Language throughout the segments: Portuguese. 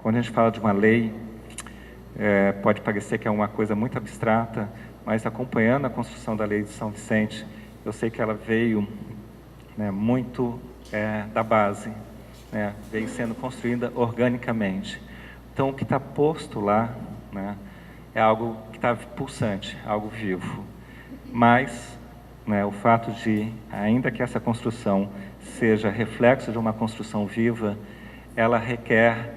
Quando a gente fala de uma lei, pode parecer que é uma coisa muito abstrata, mas acompanhando a construção da lei de São Vicente, eu sei que ela veio, né, muito da base, né, veio sendo construída organicamente. Então, o que está posto lá, né, é algo que está pulsante, algo vivo. Mas, né, o fato de, ainda que essa construção seja reflexo de uma construção viva, ela requer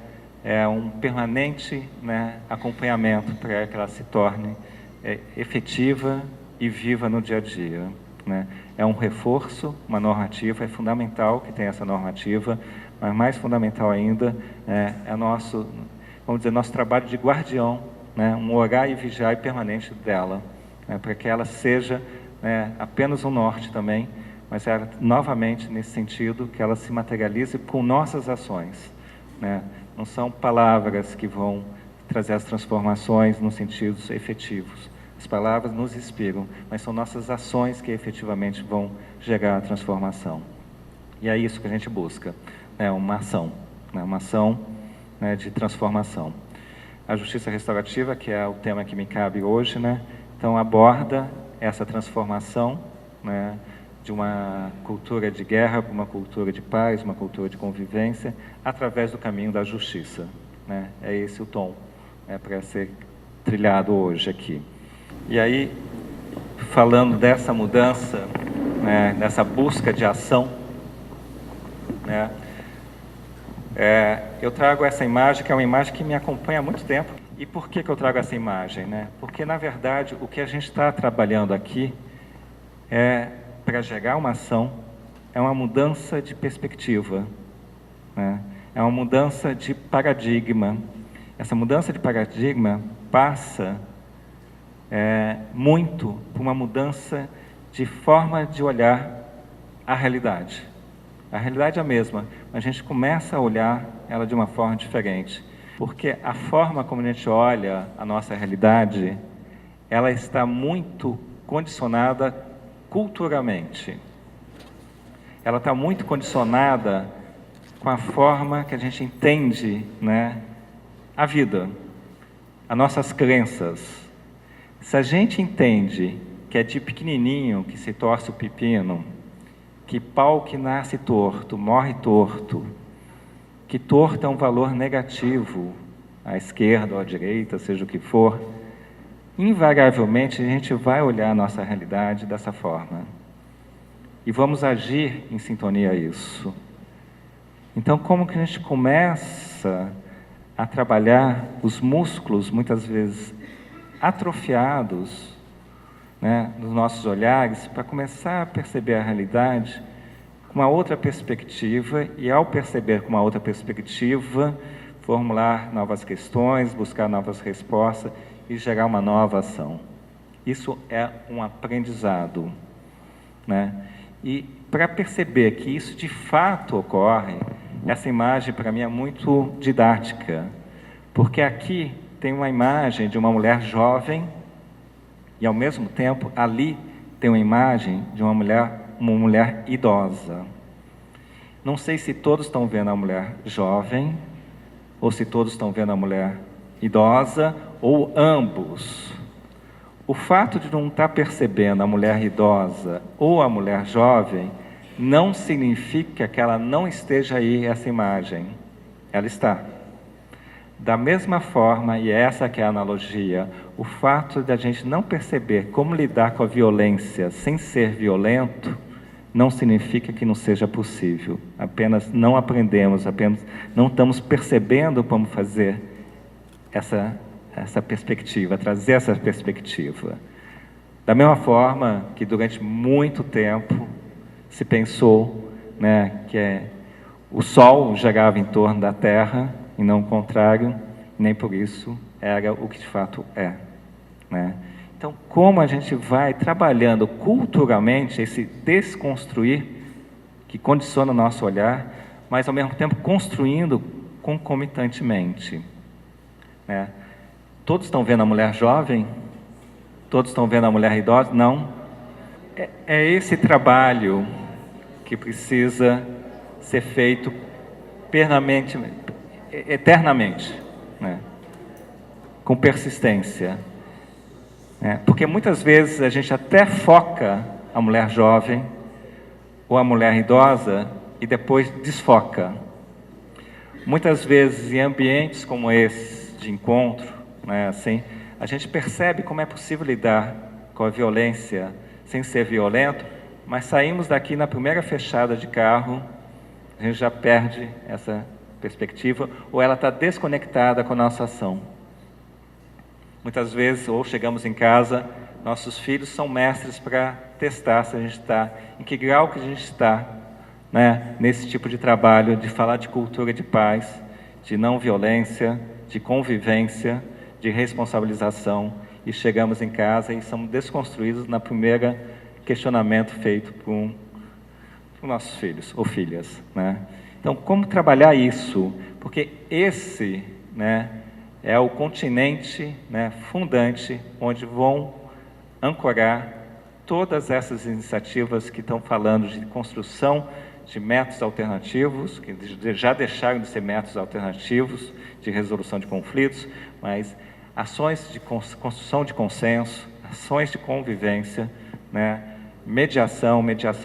um permanente, né, acompanhamento para que ela se torne efetiva e viva no dia a dia, né? É um reforço, uma normativa, é fundamental que tenha essa normativa, mas mais fundamental ainda é nosso, vamos dizer, nosso trabalho de guardião, né, um orar e vigiar permanente dela, né, para que ela seja apenas um norte também, mas ela, novamente, nesse sentido, que ela se materialize com nossas ações, né? Não são palavras que vão trazer as transformações nos sentidos efetivos. As palavras nos inspiram, mas são nossas ações que efetivamente vão gerar a transformação. E é isso que a gente busca, uma ação, uma ação, né, de transformação. A justiça restaurativa, que é o tema que me cabe hoje, né, então aborda essa transformação, né, de uma cultura de guerra para uma cultura de paz, uma cultura de convivência, através do caminho da justiça, né? É esse o tom para ser trilhado hoje aqui. E aí, falando dessa mudança, né, dessa busca de ação, né, eu trago essa imagem, que é uma imagem que me acompanha há muito tempo. E por que eu trago essa imagem, né? Porque, na verdade, o que a gente está trabalhando aqui para gerar uma ação, é uma mudança de perspectiva, né? É uma mudança de paradigma. Essa mudança de paradigma passa muito por uma mudança de forma de olhar a realidade. A realidade é a mesma, mas a gente começa a olhar ela de uma forma diferente, porque a forma como a gente olha a nossa realidade, ela está muito condicionada culturalmente. Ela está muito condicionada com a forma que a gente entende, né, a vida, as nossas crenças. Se a gente entende que é de pequenininho que se torce o pepino, que pau que nasce torto, morre torto, que torto é um valor negativo, à esquerda ou à direita, seja o que for, invariavelmente a gente vai olhar a nossa realidade dessa forma. E vamos agir em sintonia a isso. Então, como que a gente começa a trabalhar os músculos, muitas vezes atrofiados, né, nos nossos olhares, para começar a perceber a realidade com uma outra perspectiva, e ao perceber com uma outra perspectiva, formular novas questões, buscar novas respostas e gerar uma nova ação. Isso é um aprendizado, né? E para perceber que isso de fato ocorre, essa imagem para mim é muito didática, porque aqui tem uma imagem de uma mulher jovem e ao mesmo tempo ali tem uma imagem de uma mulher idosa. Não sei se todos estão vendo a mulher jovem ou se todos estão vendo a mulher idosa ou ambos. O fato de não estar percebendo a mulher idosa ou a mulher jovem não significa que ela não esteja aí, essa imagem. Ela está. Da mesma forma, e essa que é a analogia, o fato de a gente não perceber como lidar com a violência sem ser violento, não significa que não seja possível. Apenas não aprendemos, apenas não estamos percebendo como fazer essa perspectiva, trazer essa perspectiva. Da mesma forma que durante muito tempo se pensou, né, que o Sol girava em torno da Terra e não o contrário, nem por isso era o que de fato é, né? Então, como a gente vai trabalhando culturalmente esse desconstruir que condiciona o nosso olhar, mas ao mesmo tempo construindo concomitantemente, né? Todos estão vendo a mulher jovem? Todos estão vendo a mulher idosa? Não. É esse trabalho que precisa ser feito eternamente, né? Com persistência. Porque muitas vezes a gente até foca a mulher jovem ou a mulher idosa e depois desfoca. Muitas vezes em ambientes como esse de encontro, né, assim, a gente percebe como é possível lidar com a violência sem ser violento, mas saímos daqui na primeira fechada de carro, a gente já perde essa perspectiva, ou ela está desconectada com a nossa ação. Muitas vezes, ou chegamos em casa, nossos filhos são mestres para testar se a gente está, em que grau que a gente está, né, nesse tipo de trabalho, de falar de cultura de paz, de não violência, de convivência, de responsabilização, e chegamos em casa e somos desconstruídos na primeira questionamento feito por nossos filhos ou filhas, né? Então, como trabalhar isso? Porque esse, né, é o continente, né, fundante, onde vão ancorar todas essas iniciativas que estão falando de construção de métodos alternativos, que já deixaram de ser métodos alternativos de resolução de conflitos, mas ações de construção de consenso, ações de convivência, né, mediação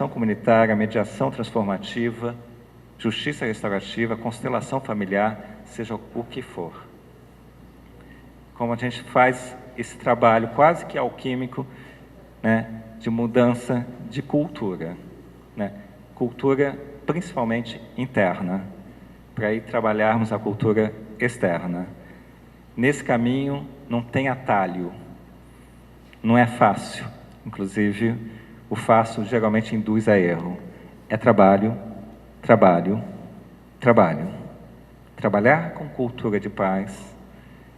comunitária, mediação transformativa, justiça restaurativa, constelação familiar, seja o que for. Como a gente faz esse trabalho quase que alquímico, né, de mudança de cultura, né, cultura principalmente interna, para ir trabalharmos a cultura externa. Nesse caminho não tem atalho, não é fácil, inclusive o fácil geralmente induz a erro. É trabalho, trabalho, trabalho. Trabalhar com cultura de paz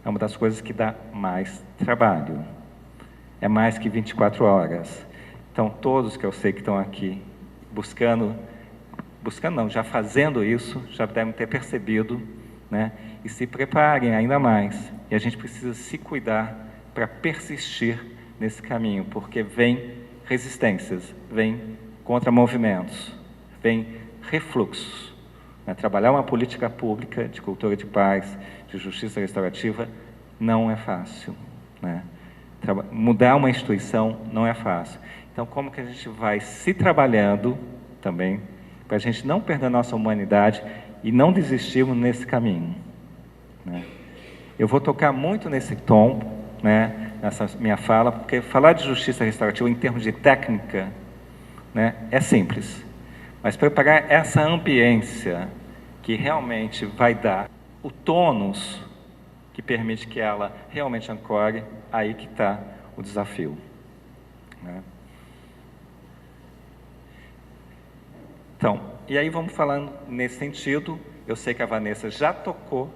é uma das coisas que dá mais trabalho. É mais que 24 horas. Então, todos que eu sei que estão aqui buscando não, já fazendo isso, já devem ter percebido, né? E se preparem ainda mais. E a gente precisa se cuidar para persistir nesse caminho, porque vem resistências, vem contramovimentos, vem refluxos. Né? Trabalhar uma política pública de cultura de paz, de justiça restaurativa, não é fácil, né? Mudar uma instituição não é fácil. Então, como que a gente vai se trabalhando também, para a gente não perder a nossa humanidade e não desistirmos nesse caminho, né? Eu vou tocar muito nesse tom, né, nessa minha fala, porque falar de justiça restaurativa em termos de técnica, né, é simples. Mas preparar essa ambiência que realmente vai dar o tônus que permite que ela realmente ancore, aí que está o desafio, né? Então, e aí vamos falando nesse sentido. Eu sei que a Vanessa já tocou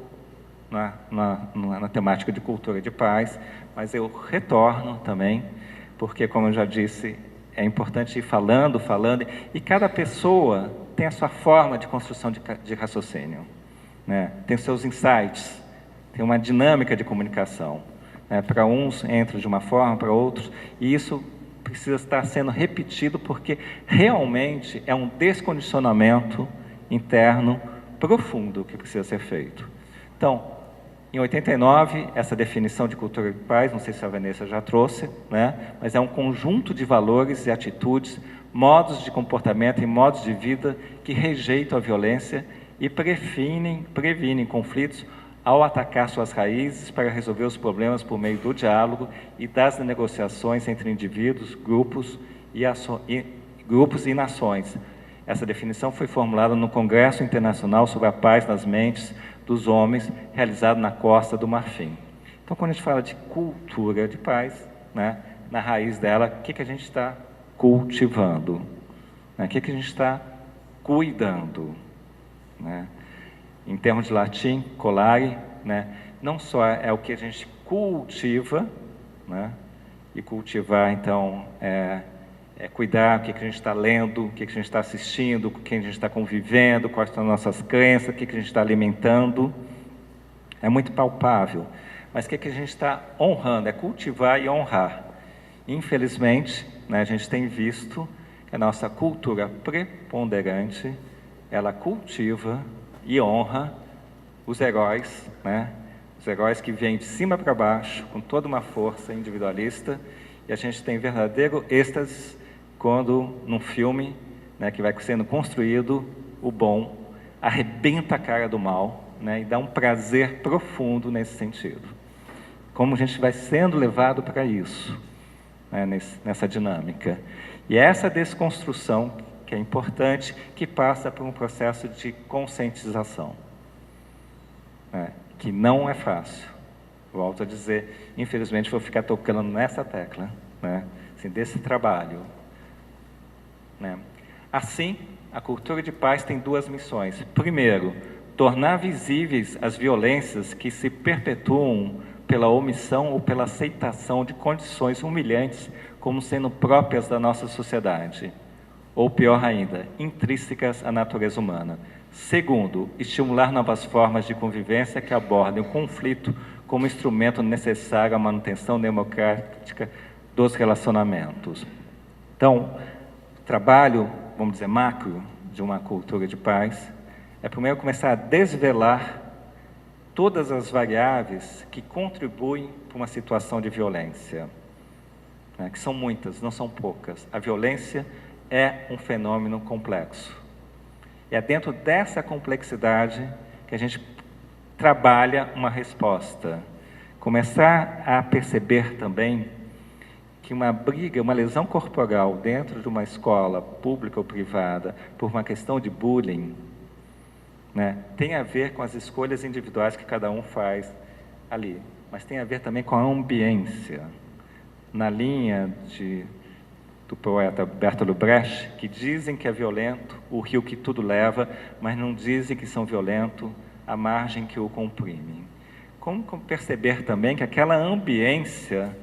na temática de cultura de paz, mas eu retorno também, porque, como eu já disse, é importante ir falando, e cada pessoa tem a sua forma de construção de raciocínio, né? Tem seus insights, tem uma dinâmica de comunicação, né? Para uns entra de uma forma, para outros, e isso precisa estar sendo repetido, porque realmente é um descondicionamento interno profundo que precisa ser feito. Então, em 89, essa definição de cultura de paz, não sei se a Vanessa já trouxe, né? Mas é um conjunto de valores e atitudes, modos de comportamento e modos de vida que rejeitam a violência e previnem conflitos ao atacar suas raízes para resolver os problemas por meio do diálogo e das negociações entre indivíduos, grupos e nações. Essa definição foi formulada no Congresso Internacional sobre a Paz nas Mentes dos Homens, realizado na Costa do Marfim. Então, quando a gente fala de cultura de paz, né, na raiz dela, o que a gente está cultivando? Né? O que a gente está cuidando? Né? Em termos de latim, colare, né, não só é o que a gente cultiva, né, e cultivar, então, é cuidar o que a gente está lendo, o que a gente está assistindo, com quem a gente está convivendo, quais são as nossas crenças, o que a gente está alimentando. É muito palpável. Mas o que a gente está honrando? É cultivar e honrar. Infelizmente, né, a gente tem visto que a nossa cultura preponderante, ela cultiva e honra os heróis, né? Os heróis que vêm de cima para baixo, com toda uma força individualista, e a gente tem verdadeiro êxtase quando, num filme, né, que vai sendo construído, o bom arrebenta a cara do mal, né, e dá um prazer profundo nesse sentido. Como a gente vai sendo levado para isso, né, nessa dinâmica. E essa desconstrução, que é importante, que passa por um processo de conscientização, né, que não é fácil. Volto a dizer, infelizmente vou ficar tocando nessa tecla, né, assim, desse trabalho. Né. Assim, a cultura de paz tem duas missões. Primeiro, tornar visíveis as violências que se perpetuam pela omissão ou pela aceitação de condições humilhantes como sendo próprias da nossa sociedade, ou pior ainda, intrínsecas à natureza humana. Segundo, estimular novas formas de convivência que abordem o conflito como instrumento necessário à manutenção democrática dos relacionamentos. Então, o trabalho, vamos dizer, macro de uma cultura de paz é primeiro começar a desvelar todas as variáveis que contribuem para uma situação de violência, né, que são muitas, não são poucas. A violência é um fenômeno complexo. E é dentro dessa complexidade que a gente trabalha uma resposta. Começar a perceber também que uma briga, uma lesão corporal dentro de uma escola pública ou privada por uma questão de bullying, né, tem a ver com as escolhas individuais que cada um faz ali, mas tem a ver também com a ambiência. Na linha do poeta Bertolt Brecht, que dizem que é violento o rio que tudo leva, mas não dizem que são violentos a margem que o comprime. Como perceber também que aquela ambiência,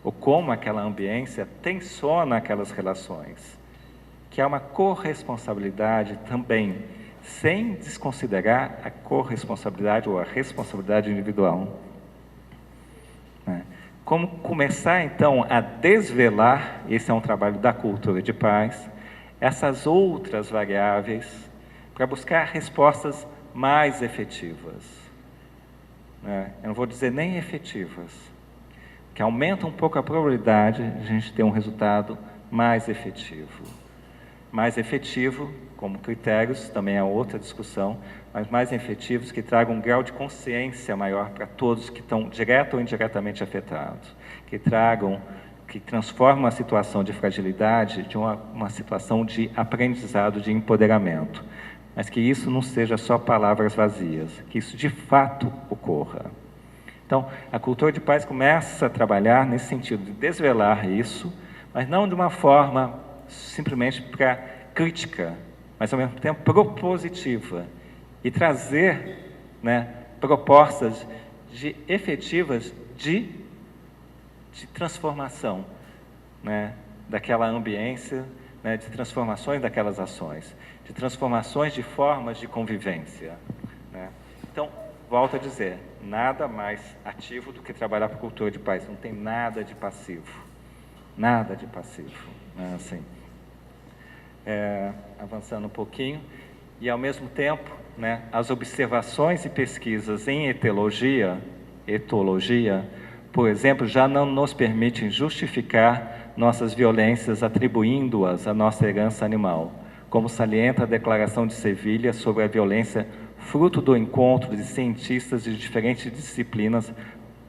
ou como aquela ambiência tensiona aquelas relações, que há uma corresponsabilidade também, sem desconsiderar a corresponsabilidade ou a responsabilidade individual. Como começar, então, a desvelar, esse é um trabalho da cultura de paz, essas outras variáveis, para buscar respostas mais efetivas. Eu não vou dizer nem efetivas, que aumentam um pouco a probabilidade de a gente ter um resultado mais efetivo. Mais efetivo, como critérios, também é outra discussão, mas mais efetivos que tragam um grau de consciência maior para todos que estão direto ou indiretamente afetados, que transformam a situação de fragilidade de uma situação de aprendizado, de empoderamento, mas que isso não seja só palavras vazias, que isso de fato ocorra. Então, a cultura de paz começa a trabalhar nesse sentido de desvelar isso, mas não de uma forma simplesmente para crítica, mas ao mesmo tempo propositiva, e trazer, né, propostas efetivas de transformação, né, daquela ambiência, né, de transformações daquelas ações, de transformações de formas de convivência. Né. Então, volto a dizer, nada mais ativo do que trabalhar para a cultura de paz, não tem nada de passivo, né, assim. Avançando um pouquinho, e ao mesmo tempo, né, as observações e pesquisas em etologia, por exemplo, já não nos permitem justificar nossas violências atribuindo-as à nossa herança animal, como salienta a Declaração de Sevilha sobre a violência, fruto do encontro de cientistas de diferentes disciplinas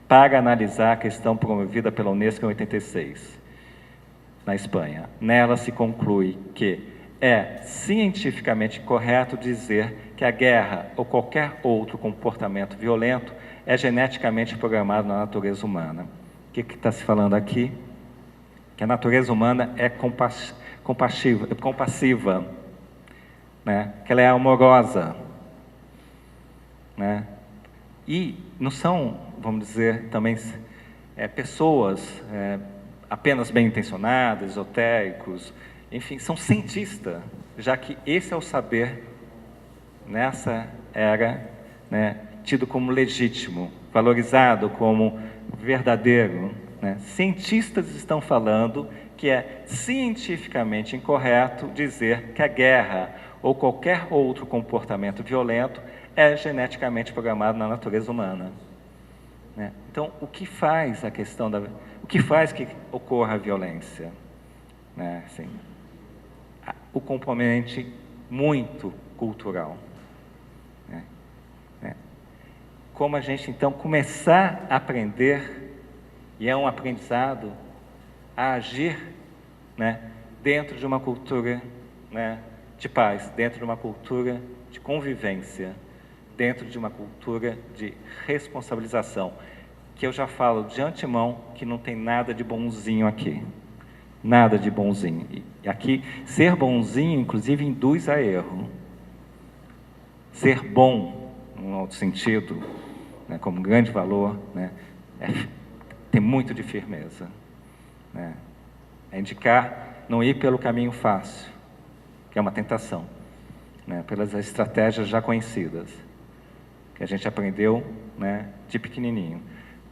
para analisar a questão promovida pela Unesco em 86. Na Espanha. Nela se conclui que é cientificamente correto dizer que a guerra ou qualquer outro comportamento violento é geneticamente programado na natureza humana. O que está se falando aqui? Que a natureza humana é compassiva, né? Que ela é amorosa, né? E não são, vamos dizer, também pessoas apenas bem-intencionadas, esotéricos, enfim, são cientistas, já que esse é o saber, nessa era, né, tido como legítimo, valorizado como verdadeiro. Né? Cientistas estão falando que é cientificamente incorreto dizer que a guerra ou qualquer outro comportamento violento é geneticamente programado na natureza humana. Né? Então, o que faz o que faz que ocorra a violência? Né? Assim, o componente muito cultural. Né? Como a gente, então, começar a aprender, e é um aprendizado, a agir, né, dentro de uma cultura, né, de paz, dentro de uma cultura de convivência, dentro de uma cultura de responsabilização, que eu já falo de antemão que não tem nada de bonzinho aqui. Nada de bonzinho. E aqui, ser bonzinho, inclusive, induz a erro. Ser bom, num outro sentido, né, como grande valor, né, tem muito de firmeza. Né? É indicar não ir pelo caminho fácil, que é uma tentação, né, pelas estratégias já conhecidas, que a gente aprendeu, né, de pequenininho.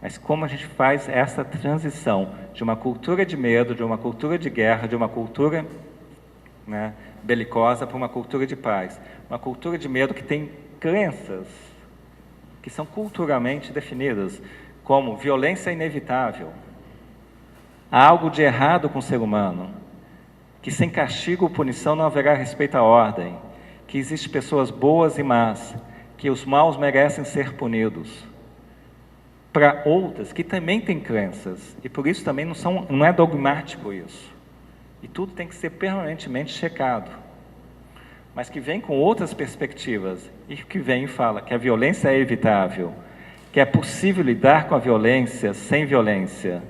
Mas como a gente faz essa transição de uma cultura de medo, de uma cultura de guerra, de uma cultura, né, belicosa para uma cultura de paz. Uma cultura de medo que tem crenças que são culturalmente definidas como violência inevitável. Há algo de errado com o ser humano, que sem castigo ou punição não haverá respeito à ordem, que existem pessoas boas e más, que os maus merecem ser punidos. Para outras que também têm crenças, e por isso também não é dogmático isso. E tudo tem que ser permanentemente checado. Mas que vem com outras perspectivas, e que vem e fala que a violência é evitável, que é possível lidar com a violência sem violência,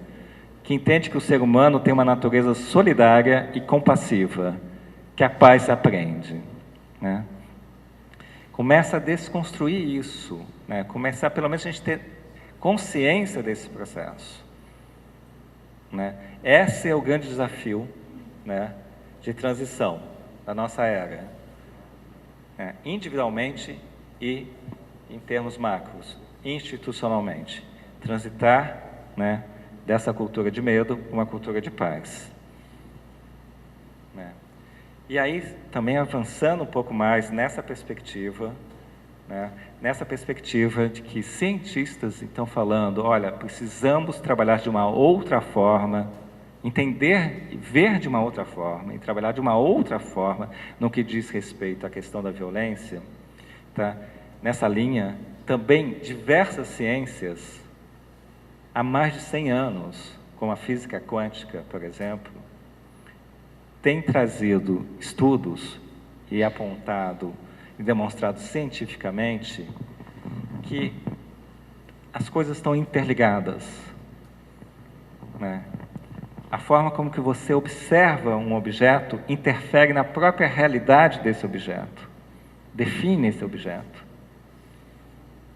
que entende que o ser humano tem uma natureza solidária e compassiva, que a paz se aprende. Né? Começa a desconstruir isso, né? Começar pelo menos a gente ter consciência desse processo. Né? Esse é o grande desafio, né, de transição da nossa era. Individualmente e em termos macros, institucionalmente. Transitar, né, dessa cultura de medo para uma cultura de paz. Né? E aí, também avançando um pouco mais nessa perspectiva, né, nessa perspectiva de que cientistas estão falando, olha, precisamos trabalhar de uma outra forma, entender e ver de uma outra forma, e trabalhar de uma outra forma no que diz respeito à questão da violência. Tá? Nessa linha, também diversas ciências, há mais de 100 anos, como a física quântica, por exemplo, têm trazido estudos e apontado e demonstrado cientificamente que as coisas estão interligadas. Né? A forma como que você observa um objeto interfere na própria realidade desse objeto, define esse objeto.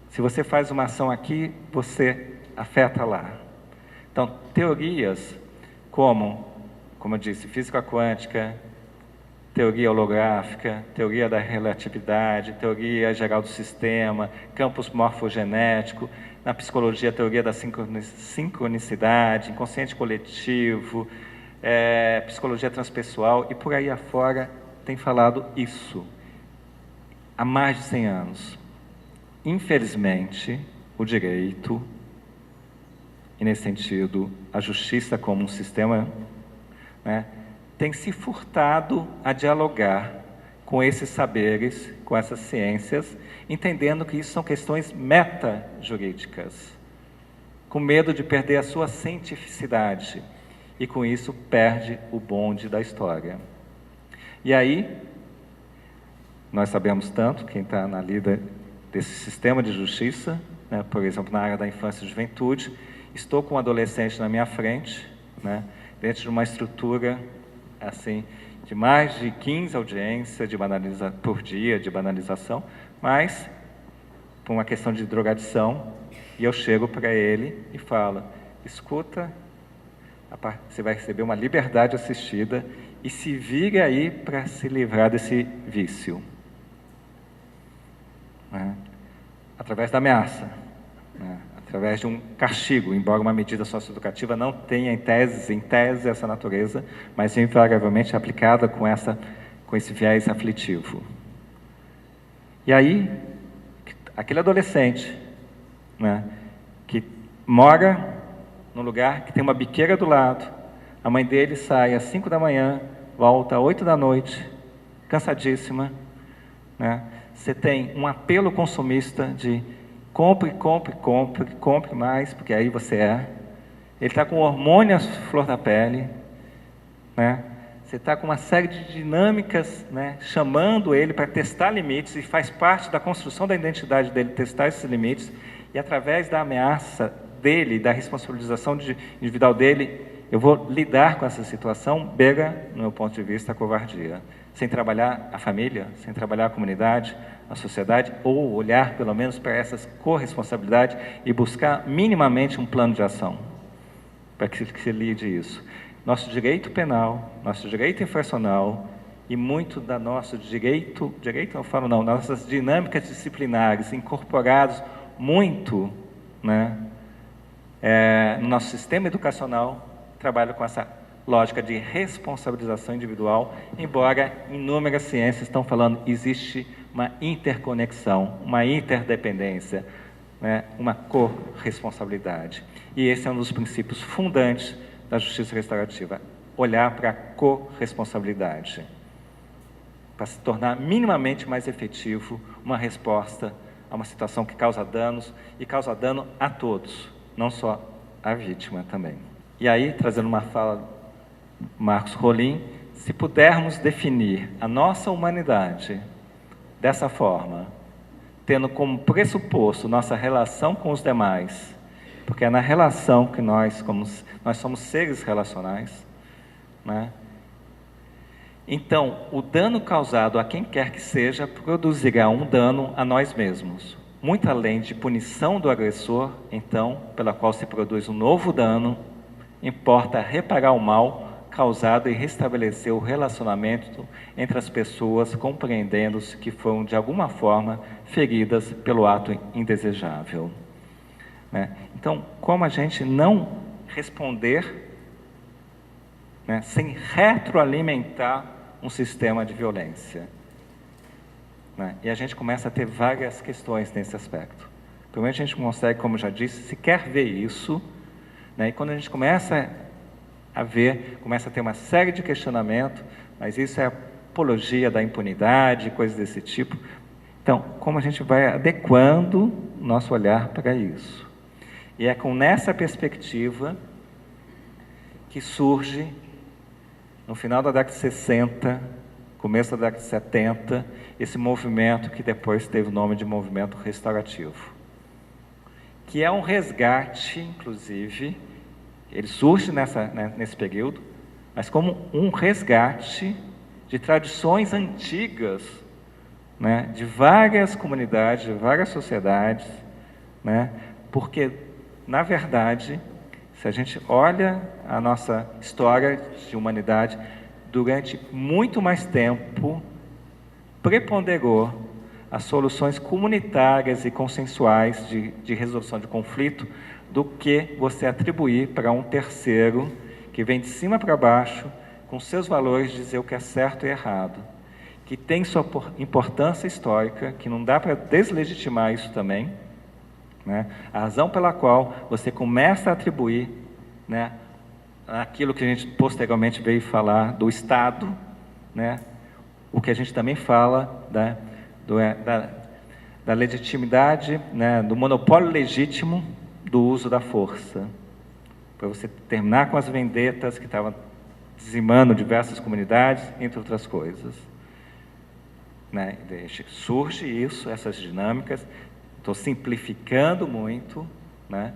Se você faz uma ação aqui, você afeta lá. Então, teorias como eu disse, física quântica, teoria holográfica, teoria da relatividade, teoria geral do sistema, campos morfogenético, na psicologia, a teoria da sincronicidade, inconsciente coletivo, psicologia transpessoal, e por aí afora tem falado isso há mais de 100 anos. Infelizmente, o direito, e nesse sentido, a justiça como um sistema, né, tem se furtado a dialogar com esses saberes, com essas ciências, entendendo que isso são questões meta-jurídicas, com medo de perder a sua cientificidade, e com isso perde o bonde da história. E aí, nós sabemos tanto, quem está na lida desse sistema de justiça, né, por exemplo, na área da infância e juventude, estou com um adolescente na minha frente, né, dentro de uma estrutura assim, de mais de 15 audiências por dia de banalização, mas por uma questão de drogadição, e eu chego para ele e falo, escuta, você vai receber uma liberdade assistida e se vire aí para se livrar desse vício. Né? Através da ameaça, né? Através de um castigo, embora uma medida socioeducativa não tenha em tese essa natureza, mas invariavelmente aplicada com esse viés aflitivo. E aí, aquele adolescente, né, que mora num lugar que tem uma biqueira do lado, a mãe dele sai às 5 da manhã, volta às 8 da noite, cansadíssima, né? Você tem um apelo consumista de compre, compre, compre, compre mais, porque aí você é. Ele está com hormônios flor da pele, né? Você está com uma série de dinâmicas, né, chamando ele para testar limites, e faz parte da construção da identidade dele testar esses limites, e através da ameaça dele, da responsabilização individual dele, eu vou lidar com essa situação, beira, no meu ponto de vista, a covardia. Sem trabalhar a família, sem trabalhar a comunidade, a sociedade, ou olhar pelo menos para essas corresponsabilidades e buscar minimamente um plano de ação para que se lide isso. Nosso direito penal, nosso direito infracional e muito da nosso direito eu falo não, nossas dinâmicas disciplinares incorporados muito, né, no nosso sistema educacional, trabalham com essa lógica de responsabilização individual, embora inúmeras ciências estão falando existe uma interconexão, uma interdependência, né, uma corresponsabilidade. E esse é um dos princípios fundantes da justiça restaurativa, olhar para a corresponsabilidade, para se tornar minimamente mais efetivo uma resposta a uma situação que causa danos, e causa dano a todos, não só à vítima também. E aí, trazendo uma fala do Marcos Rolim, se pudermos definir a nossa humanidade dessa forma, tendo como pressuposto nossa relação com os demais, porque é na relação que nós somos seres relacionais, né? Então, o dano causado a quem quer que seja produzirá um dano a nós mesmos, muito além de punição do agressor, então, pela qual se produz um novo dano, importa reparar o mal causado e restabelecer o relacionamento entre as pessoas, compreendendo-se que foram, de alguma forma, feridas pelo ato indesejável. Né? Então, como a gente não responder, né, sem retroalimentar um sistema de violência? Né? E a gente começa a ter várias questões nesse aspecto. Primeiro, a gente consegue, como já disse, sequer ver isso, né? E quando a gente começa a ver, começa a ter uma série de questionamentos, mas isso é apologia da impunidade, coisas desse tipo. Então, como a gente vai adequando o nosso olhar para isso? E é com nessa perspectiva que surge, no final da década de 60, começo da década de 70, esse movimento que depois teve o nome de movimento restaurativo, que é um resgate, inclusive, ele surge nesse período, mas como um resgate de tradições antigas, né, de várias comunidades, de várias sociedades, né, porque, na verdade, se a gente olha a nossa história de humanidade, durante muito mais tempo, preponderou as soluções comunitárias e consensuais de resolução de conflito do que você atribuir para um terceiro que vem de cima para baixo, com seus valores, dizer o que é certo e errado, que tem sua importância histórica, que não dá para deslegitimar isso também, né? A razão pela qual você começa a atribuir, né, aquilo que a gente posteriormente veio falar do Estado, né, o que a gente também fala da legitimidade, né, do monopólio legítimo do uso da força, para você terminar com as vendetas que estavam dizimando diversas comunidades, entre outras coisas. Né? Surge isso, essas dinâmicas. Estou simplificando muito, né?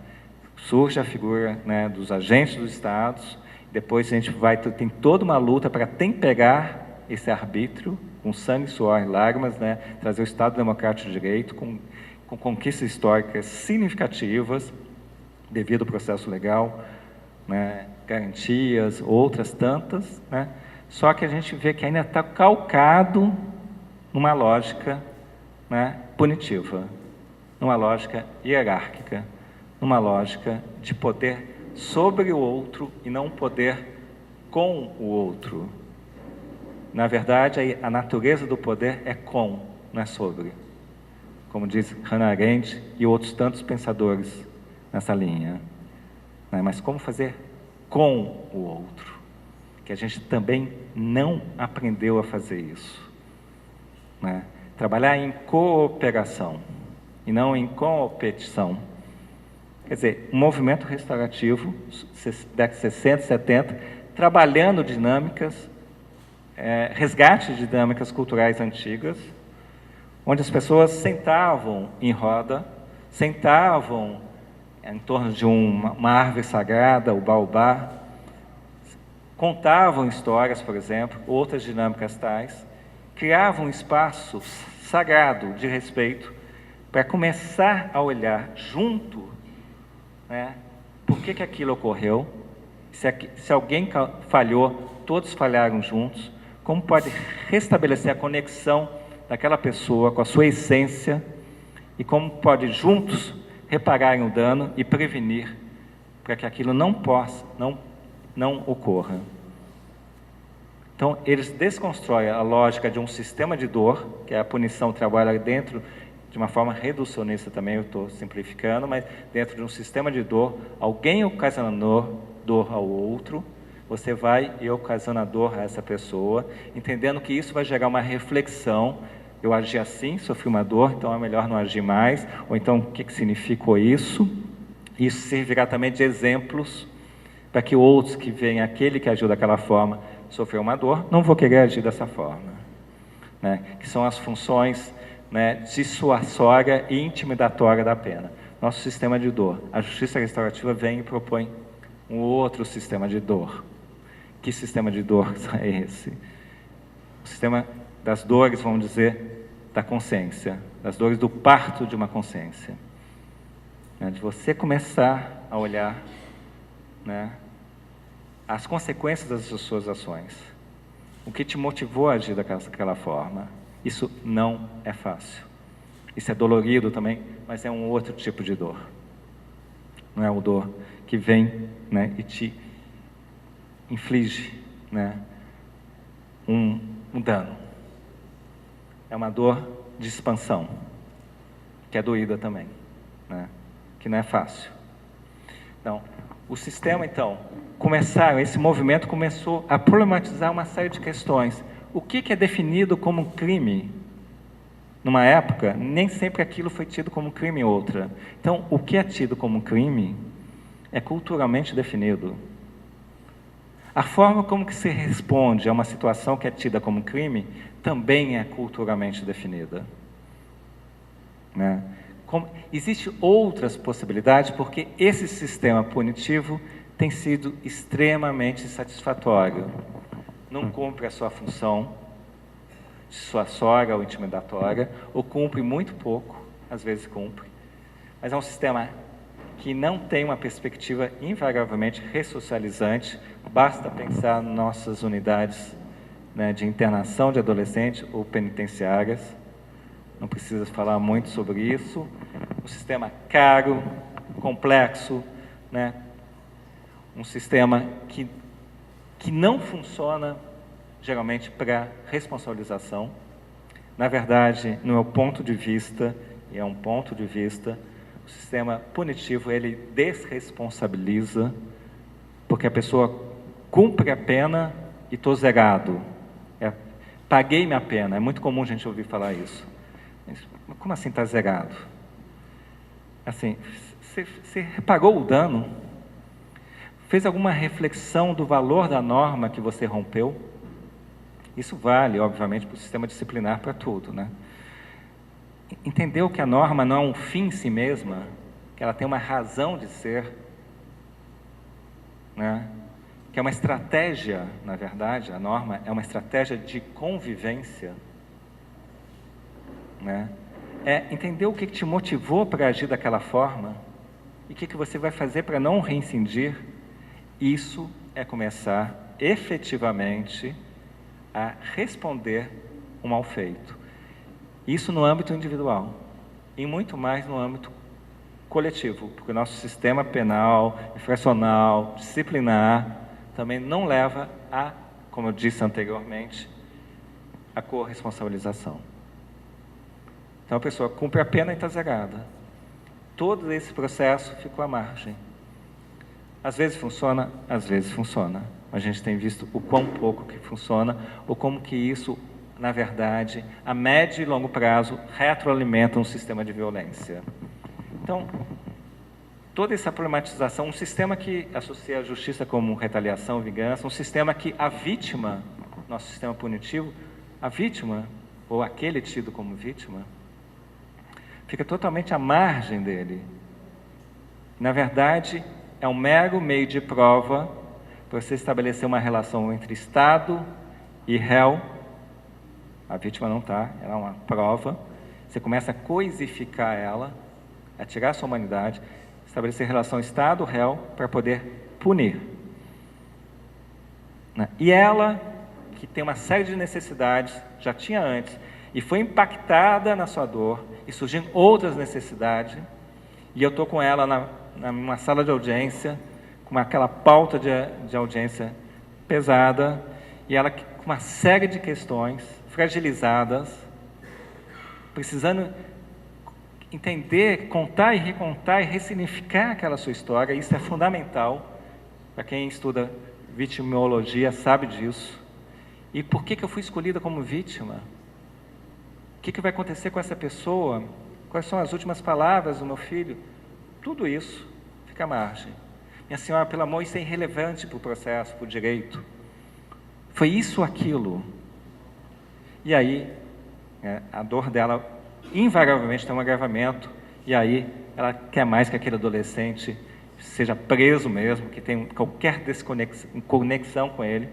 Surge a figura, né, dos agentes dos estados, depois a gente tem toda uma luta para temperar esse arbítrio, com sangue, suor e lágrimas, né, trazer o Estado Democrático de Direito, com conquistas históricas significativas, devido ao processo legal, né, garantias, outras tantas, né, só que a gente vê que ainda está calcado numa lógica, né, punitiva, numa lógica hierárquica, numa lógica de poder sobre o outro e não poder com o outro. Na verdade, a natureza do poder é com, não é sobre. como diz Hannah Arendt e outros tantos pensadores nessa linha, né? Mas como fazer com o outro, que a gente também não aprendeu a fazer isso, né? Trabalhar em cooperação e não em competição. Quer dizer, um movimento restaurativo, década de 60, 70, trabalhando dinâmicas, resgate de dinâmicas culturais antigas, onde as pessoas sentavam em roda, sentavam em torno de uma árvore sagrada, o baobá, contavam histórias, por exemplo, outras dinâmicas tais, criavam um espaço sagrado de respeito para começar a olhar junto, né, por que aquilo ocorreu, se alguém falhou, todos falharam juntos, como pode restabelecer a conexão daquela pessoa com a sua essência e como pode juntos repararem o dano e prevenir para que aquilo não ocorra. Então, eles desconstroem a lógica de um sistema de dor, que é a punição trabalha dentro de uma forma reducionista também, eu estou simplificando, mas dentro de um sistema de dor, alguém ocasiona dor ao outro, você vai e ocasiona dor a essa pessoa, entendendo que isso vai gerar uma reflexão. Eu agi assim, sofri uma dor, então é melhor não agir mais, ou então o que significou isso? Isso servirá também de exemplos para que outros que veem aquele que agiu daquela forma sofreu uma dor, não vou querer agir dessa forma, né? Que são as funções, né, dissuasória e intimidatória da pena. Nosso sistema de dor. A justiça restaurativa vem e propõe um outro sistema de dor. Que sistema de dor é esse? O sistema das dores, vamos dizer, da consciência, das dores do parto de uma consciência, né? De você começar a olhar, né, as consequências das suas ações, o que te motivou a agir daquela forma. Isso não é fácil, isso é dolorido também, mas é um outro tipo de dor, não é o dor que vem, né, e te inflige, né, um dano. É uma dor de expansão, que é doída também, né, que não é fácil. Então, o sistema, então, esse movimento começou a problematizar uma série de questões. O que é definido como crime? Numa época, nem sempre aquilo foi tido como crime em outra. Então, o que é tido como crime é culturalmente definido. A forma como que se responde a uma situação que é tida como crime também é culturalmente definida, né? Existem outras possibilidades, porque esse sistema punitivo tem sido extremamente satisfatório. Não cumpre a sua função dissuasória ou intimidatória, ou cumpre muito pouco, às vezes cumpre, mas é um sistema que não tem uma perspectiva invariavelmente ressocializante. Basta pensar nas nossas unidades, né, de internação de adolescentes ou penitenciárias, não precisa falar muito sobre isso. Um sistema caro, complexo, né, um sistema que não funciona geralmente para responsabilização. Na verdade, no meu ponto de vista, e é um ponto de vista, o sistema punitivo, ele desresponsabiliza, porque a pessoa cumpre a pena e estou zerado. Paguei minha pena, é muito comum a gente ouvir falar isso. Mas como assim está zerado? Assim, você reparou o dano? Fez alguma reflexão do valor da norma que você rompeu? Isso vale, obviamente, para o sistema disciplinar, para tudo, né? Entendeu que a norma não é um fim em si mesma, que ela tem uma razão de ser, né? Que é uma estratégia, na verdade, a norma é uma estratégia de convivência, né? Entender o que te motivou para agir daquela forma e o que você vai fazer para não reincidir. Isso é começar efetivamente a responder um mal feito. Isso no âmbito individual e muito mais no âmbito coletivo, porque o nosso sistema penal, infracional, disciplinar também não leva a, como eu disse anteriormente, a corresponsabilização. Então, a pessoa cumpre a pena e está zerada. Todo esse processo ficou à margem. Às vezes funciona, às vezes funciona. A gente tem visto o quão pouco que funciona, ou como que isso, na verdade, a médio e longo prazo, retroalimenta um sistema de violência. Então, toda essa problematização, um sistema que associa a justiça como retaliação, vingança, um sistema que a vítima, nosso sistema punitivo, a vítima, ou aquele tido como vítima, fica totalmente à margem dele. Na verdade, é um mero meio de prova para você estabelecer uma relação entre Estado e réu. A vítima não está, ela é uma prova. Você começa a coisificar ela, a tirar a sua humanidade, estabelecer relação Estado-réu para poder punir. E ela, que tem uma série de necessidades, já tinha antes, e foi impactada na sua dor, e surgiram outras necessidades, e eu estou com ela numa sala de audiência, com aquela pauta de audiência pesada, e ela com uma série de questões fragilizadas, precisando entender, contar e recontar e ressignificar aquela sua história. Isso é fundamental. Para quem estuda vitimologia sabe disso. E por que eu fui escolhida como vítima? O que vai acontecer com essa pessoa? Quais são as últimas palavras do meu filho? Tudo isso fica à margem. Minha senhora, pelo amor, isso é irrelevante para o processo, para o direito. Foi isso, aquilo. E aí, a dor dela invariavelmente tem um agravamento, e aí ela quer mais que aquele adolescente seja preso mesmo, que tem qualquer desconexão com ele,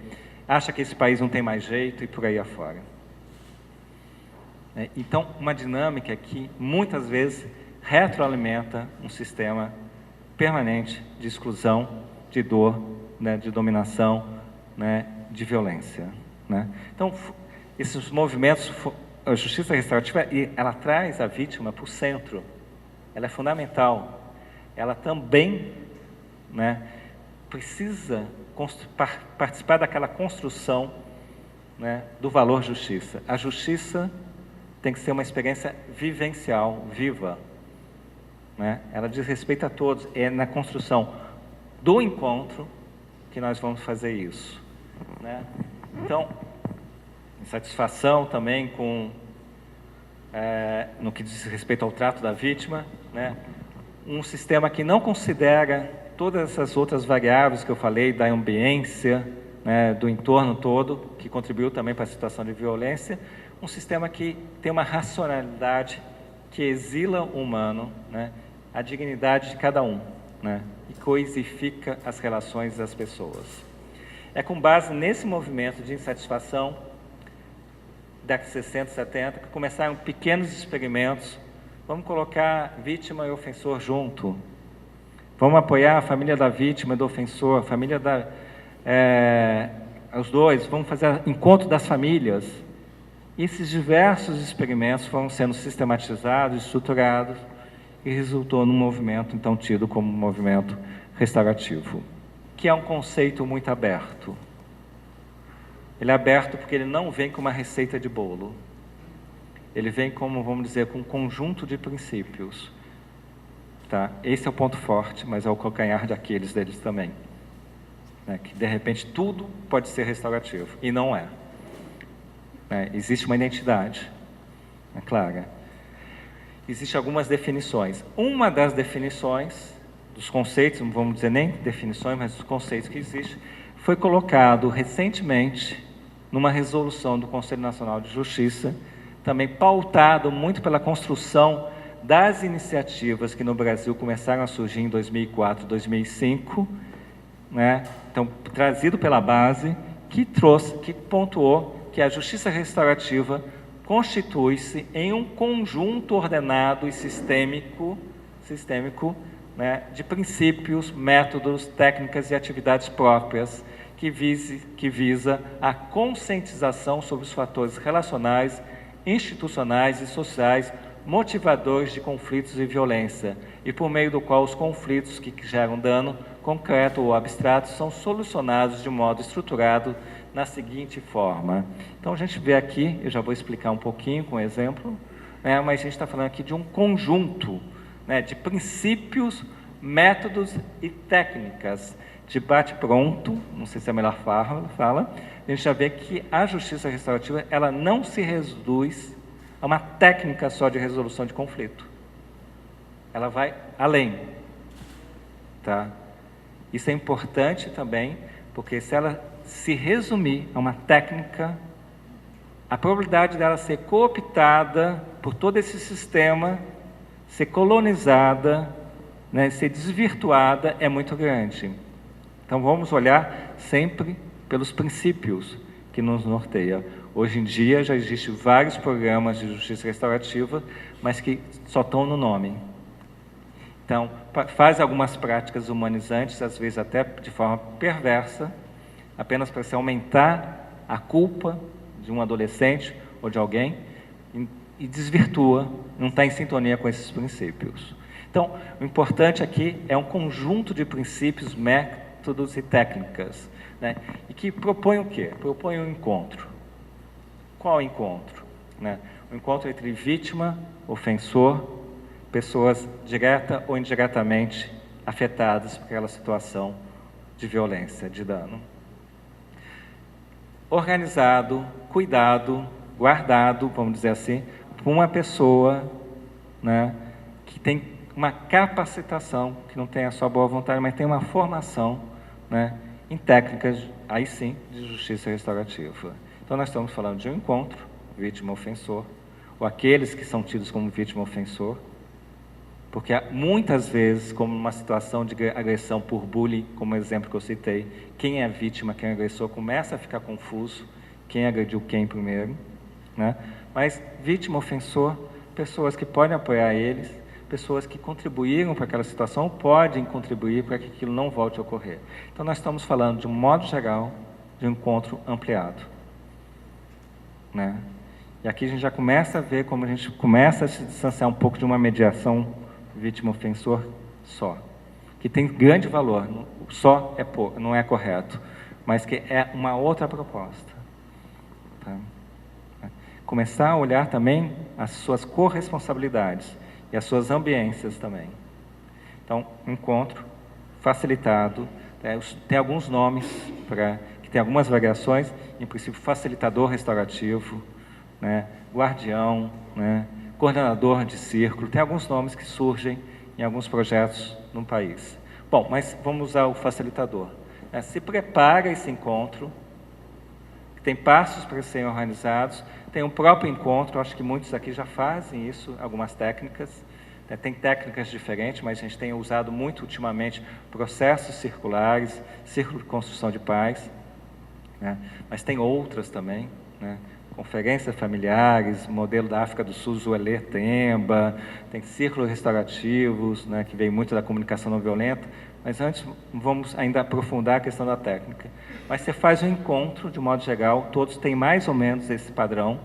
acha que esse país não tem mais jeito e por aí afora. Então, uma dinâmica que muitas vezes retroalimenta um sistema permanente de exclusão, de dor, de dominação, de violência. Então, esses movimentos, a justiça restaurativa, ela traz a vítima para o centro. Ela é fundamental. Ela também precisa participar daquela construção do valor justiça. A justiça tem que ser uma experiência vivencial, viva. Ela diz respeito a todos. É na construção do encontro que nós vamos fazer isso. Então, insatisfação também com, no que diz respeito ao trato da vítima, um sistema que não considera todas essas outras variáveis que eu falei, da ambiência, do entorno todo, que contribuiu também para a situação de violência, um sistema que tem uma racionalidade que exila o humano, a dignidade de cada um, e coisifica as relações das pessoas. É com base nesse movimento de insatisfação, década de 60, 70, que começaram pequenos experimentos. Vamos colocar vítima e ofensor junto. Vamos apoiar a família da vítima e do ofensor, a família os dois, vamos fazer encontro das famílias. Esses diversos experimentos foram sendo sistematizados, estruturados, e resultou num movimento, então, tido como movimento restaurativo, que é um conceito muito aberto. Ele é aberto porque ele não vem com uma receita de bolo. Ele vem como, vamos dizer, com um conjunto de princípios. Esse é o ponto forte, mas é o calcanhar de Aquiles deles também. Que, de repente, tudo pode ser restaurativo, e não é. Existe uma identidade, clara. Existem algumas definições. Uma das definições, dos conceitos, não vamos dizer nem definições, mas dos conceitos que existem, foi colocado recentemente numa resolução do Conselho Nacional de Justiça, também pautado muito pela construção das iniciativas que no Brasil começaram a surgir em 2004, 2005, então trazido pela base, que pontuou que a justiça restaurativa constitui-se em um conjunto ordenado e sistêmico de princípios, métodos, técnicas e atividades próprias que visa a conscientização sobre os fatores relacionais, institucionais e sociais motivadores de conflitos e violência, e por meio do qual os conflitos que geram dano concreto ou abstrato são solucionados de modo estruturado na seguinte forma. Então, a gente vê aqui, eu já vou explicar um pouquinho com um exemplo, né, mas a gente está falando aqui de um conjunto, né, de princípios, métodos e técnicas de bate-pronto, não sei se é a melhor fala, a gente já vê que a justiça restaurativa ela não se reduz a uma técnica só de resolução de conflito. Ela vai além. Tá? Isso é importante também, porque se ela se resumir a uma técnica, a probabilidade dela ser cooptada por todo esse sistema, ser colonizada, né, ser desvirtuada, é muito grande. Então vamos olhar sempre pelos princípios que nos norteiam. Hoje em dia já existem vários programas de justiça restaurativa, mas que só estão no nome. Então, faz algumas práticas humanizantes, às vezes até de forma perversa, apenas para se aumentar a culpa de um adolescente ou de alguém, e desvirtua, não está em sintonia com esses princípios. Então, o importante aqui é um conjunto de princípios, métodos e técnicas, né? E que propõe o quê? Propõe um encontro. Qual encontro? Né? O encontro entre vítima, ofensor, pessoas direta ou indiretamente afetadas por aquela situação de violência, de dano. Organizado, cuidado, guardado, vamos dizer assim, por uma pessoa, né, que tem uma capacitação, que não tem a sua boa vontade, mas tem uma formação, né, em técnicas, aí sim, de justiça restaurativa. Então nós estamos falando de um encontro, vítima-ofensor, ou aqueles que são tidos como vítima-ofensor, porque muitas vezes, como numa situação de agressão por bullying, como o exemplo que eu citei, quem é vítima, quem é agressor, começa a ficar confuso, quem agrediu quem primeiro, né? Mas vítima, ofensor, pessoas que podem apoiar eles, pessoas que contribuíram para aquela situação, podem contribuir para que aquilo não volte a ocorrer. Então nós estamos falando, de um modo geral, de um encontro ampliado, né? E aqui a gente já começa a ver como a gente começa a se distanciar um pouco de uma mediação vítima-ofensor só, que tem grande valor, só é pouco, não é correto, mas que é uma outra proposta. Tá? Começar a olhar também as suas corresponsabilidades e as suas ambiências também. Então, encontro facilitado, tem alguns nomes que tem algumas variações, em princípio facilitador restaurativo, né, guardião, né, coordenador de círculo, tem alguns nomes que surgem em alguns projetos no país. Bom, mas vamos usar o facilitador. Se prepara esse encontro, tem passos para serem organizados, tem um próprio encontro, acho que muitos aqui já fazem isso, algumas técnicas, tem técnicas diferentes, mas a gente tem usado muito ultimamente processos circulares, círculo de construção de paz, né, mas tem outras também, né, conferências familiares, modelo da África do Sul, Zuelê Temba, tem círculos restaurativos, né, que vem muito da comunicação não violenta, mas antes vamos ainda aprofundar a questão da técnica. Mas você faz um encontro, de modo geral, todos têm mais ou menos esse padrão,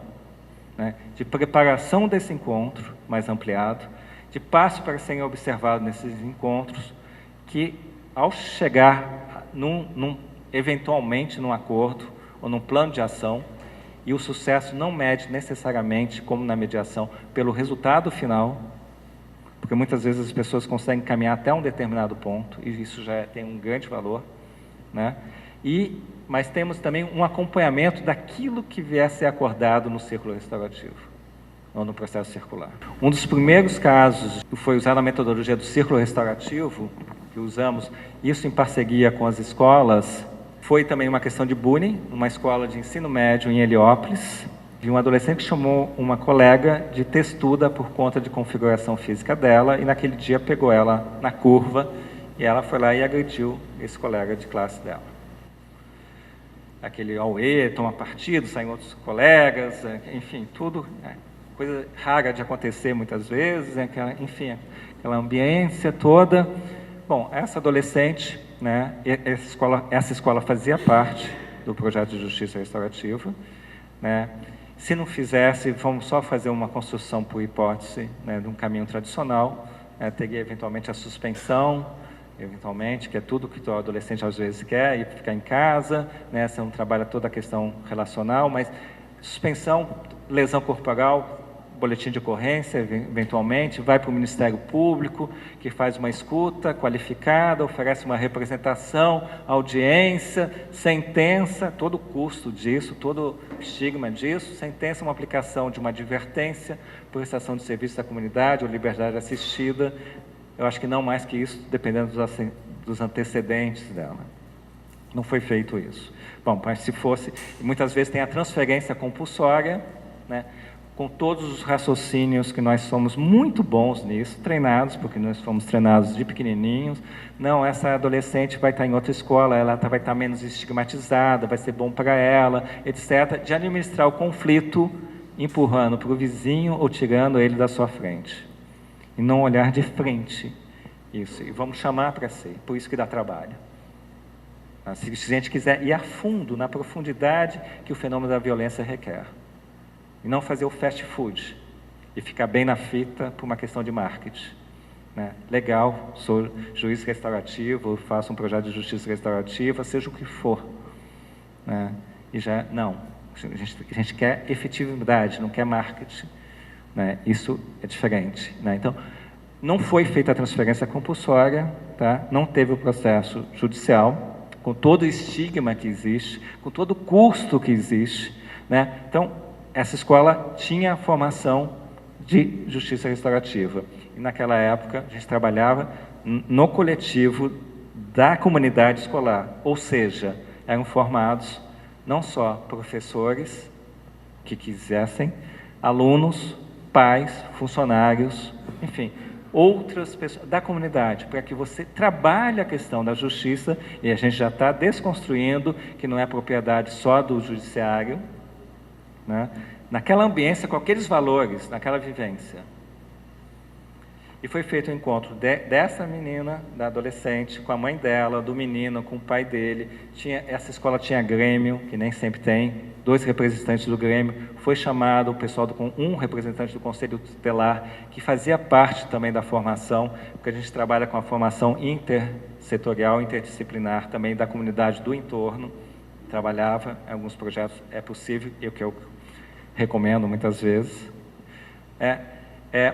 né, de preparação desse encontro mais ampliado, de passo para serem observados nesses encontros, que ao chegar eventualmente num acordo ou num plano de ação, e o sucesso não mede necessariamente, como na mediação, pelo resultado final, porque muitas vezes as pessoas conseguem caminhar até um determinado ponto, e isso já tem um grande valor, né? Mas temos também um acompanhamento daquilo que vier a ser acordado no círculo restaurativo, ou no processo circular. Um dos primeiros casos que foi usada a metodologia do círculo restaurativo, que usamos isso em parceria com as escolas, foi também uma questão de bullying, numa escola de ensino médio em Heliópolis, de um adolescente que chamou uma colega de testuda por conta de configuração física dela, e naquele dia pegou ela na curva, e ela foi lá e agrediu esse colega de classe dela. Aquele auê, toma partido, saem outros colegas, enfim, tudo, coisa rara de acontecer muitas vezes, enfim, aquela ambiência toda. Bom, essa adolescente, né, essa escola fazia parte do projeto de justiça restaurativa, né? Se não fizesse, vamos só fazer uma construção por hipótese, né, de um caminho tradicional, teria eventualmente a suspensão, eventualmente, que é tudo que o adolescente às vezes quer, ir ficar em casa, né, você não trabalha toda a questão relacional, mas suspensão, lesão corporal, boletim de ocorrência, eventualmente, vai para o Ministério Público, que faz uma escuta qualificada, oferece uma representação, audiência, sentença, todo o custo disso, todo o estigma disso, sentença, uma aplicação de uma advertência, prestação de serviço à comunidade ou liberdade assistida. Eu acho que não mais que isso, dependendo dos antecedentes dela. Não foi feito isso. Bom, mas se fosse, muitas vezes tem a transferência compulsória, né, com todos os raciocínios que nós somos muito bons nisso, treinados, porque nós fomos treinados de pequenininhos. Não, essa adolescente vai estar em outra escola, ela vai estar menos estigmatizada, vai ser bom para ela, etc. De administrar o conflito, empurrando para o vizinho ou tirando ele da sua frente. E não olhar de frente isso. E vamos chamar para si, por isso que dá trabalho. Se a gente quiser ir a fundo, na profundidade que o fenômeno da violência requer. E não fazer o fast food e ficar bem na fita por uma questão de marketing. Né? Legal, sou juiz restaurativo, faço um projeto de justiça restaurativa, seja o que for. Né? E já, não, a gente quer efetividade, não quer marketing. Né? Isso é diferente. Né? Então, não foi feita a transferência compulsória, tá? Não teve o processo judicial, com todo o estigma que existe, com todo o custo que existe. Né? Então, essa escola tinha formação de justiça restaurativa. E naquela época, a gente trabalhava no coletivo da comunidade escolar. Ou seja, eram formados não só professores que quisessem, alunos, pais, funcionários, enfim, outras pessoas da comunidade, para que você trabalhe a questão da justiça, e a gente já está desconstruindo que não é propriedade só do judiciário, né? Naquela ambiência, com aqueles valores, naquela vivência. E foi feito o encontro dessa menina, da adolescente, com a mãe dela, do menino, com o pai dele. Essa escola tinha grêmio, que nem sempre tem, 2 representantes do grêmio. Foi chamado o pessoal com um representante do Conselho Tutelar, que fazia parte também da formação, porque a gente trabalha com a formação intersetorial, interdisciplinar, também da comunidade do entorno. Trabalhava em alguns projetos, é possível, e o que eu recomendo muitas vezes.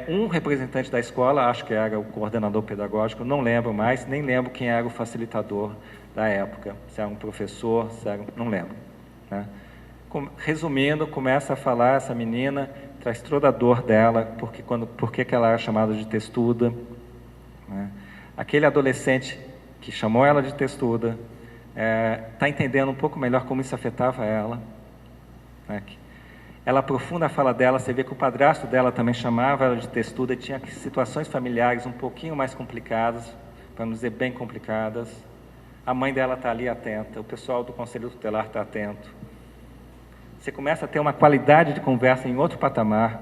Um representante da escola, acho que era o coordenador pedagógico, não lembro mais, nem lembro quem era o facilitador da época, se era um professor, se era, não lembro. Né? Resumindo, começa a falar, essa menina traz toda a dor dela, por que ela era chamada de testuda. Né? Aquele adolescente que chamou ela de testuda, está entendendo um pouco melhor como isso afetava ela. Né? Ela aprofunda a fala dela, você vê que o padrasto dela também chamava ela de testuda, e tinha situações familiares um pouquinho mais complicadas, para não dizer bem complicadas. A mãe dela está ali atenta, o pessoal do Conselho Tutelar está atento. Você começa a ter uma qualidade de conversa em outro patamar.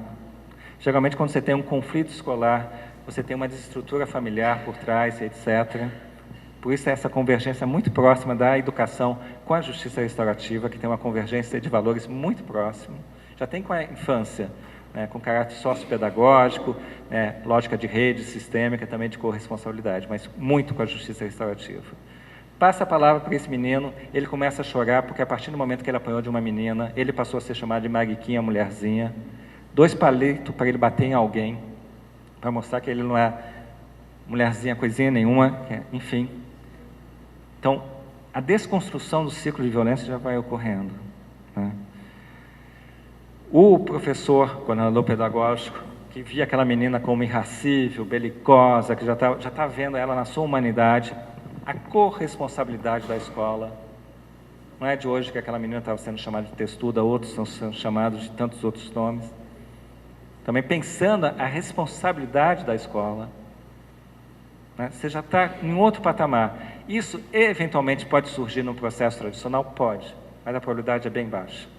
Geralmente, quando você tem um conflito escolar, você tem uma desestrutura familiar por trás, etc. Por isso, essa convergência muito próxima da educação com a justiça restaurativa, que tem uma convergência de valores muito próximo. Já tem com a infância, né, com caráter sociopedagógico, lógica de rede, sistêmica, também de corresponsabilidade, mas muito com a justiça restaurativa. Passa a palavra para esse menino, ele começa a chorar, porque a partir do momento que ele apanhou de uma menina, ele passou a ser chamado de mariquinha, mulherzinha, 2 palitos para ele bater em alguém, para mostrar que ele não é mulherzinha, coisinha nenhuma, enfim. Então, a desconstrução do ciclo de violência já vai ocorrendo. Né? O professor, coordenador pedagógico, que via aquela menina como irracível, belicosa, que já tá vendo ela na sua humanidade, a corresponsabilidade da escola. Não é de hoje que aquela menina estava sendo chamada de testuda, outros estão sendo chamados de tantos outros nomes. Também pensando a responsabilidade da escola. Né? Você já está em outro patamar. Isso, eventualmente, pode surgir num processo tradicional? Pode, mas a probabilidade é bem baixa.